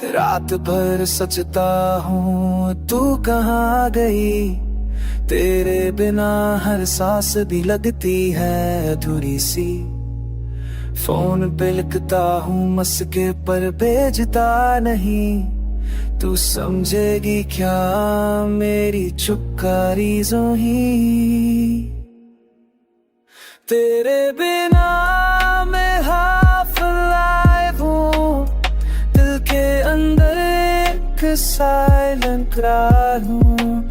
रात भर सोचता हूँ तू कहाँ गई। तेरे बिना हर सांस भी लगती है अधूरी सी। फोन पे लिखता हूँ मस्के पर भेजता नहीं। तू समझेगी क्या मेरी चुपकारी ही। तेरे बिना मैं हाफ लाइव हूँ, दिल के अंदर एक साइलेंट क्राई हूँ।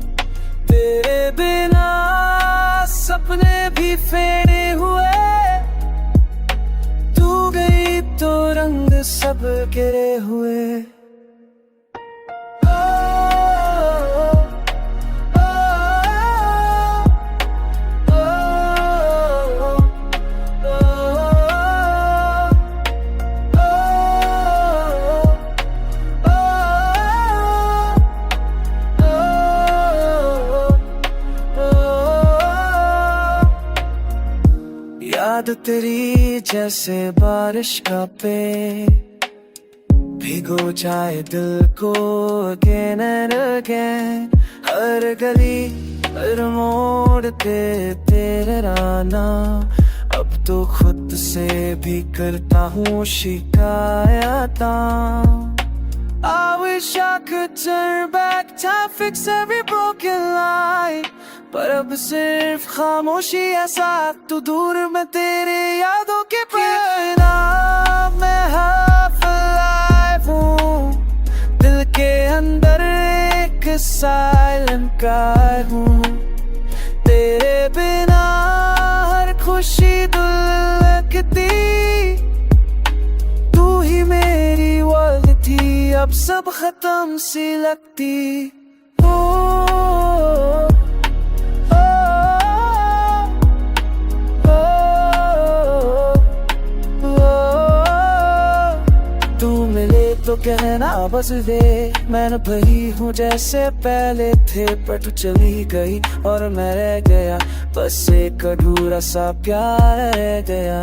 तेरे बिना सपने भी फेरे हुए, तू गई तो रंग सब गिरे हुए। याद तेरी जैसे बारिश का पे भिगो जाए दिल को अगेन एंड अगेन। हर गली हर मोड़ पे तेरे राना, अब तो खुद से भी करता हूँ शिकायत। I wish I could turn back time, fix every broken line, पर अब सिर्फ खामोशी है साथ। तू दूर में तेरे यादों के बिना मैं हाफ लाइव हूँ, दिल के अंदर एक साइलेंट क्राई हूँ। तेरे बिना हर खुशी दुलकती, तू ही मेरी वर्ल्ड थी, अब सब खत्म सी लगती। तो कहना बस दे, मैं न भरी हूँ जैसे पहले थे। पर तू चली गई और मैं रह गया, बस एक अधूरा सा प्यार रह गया।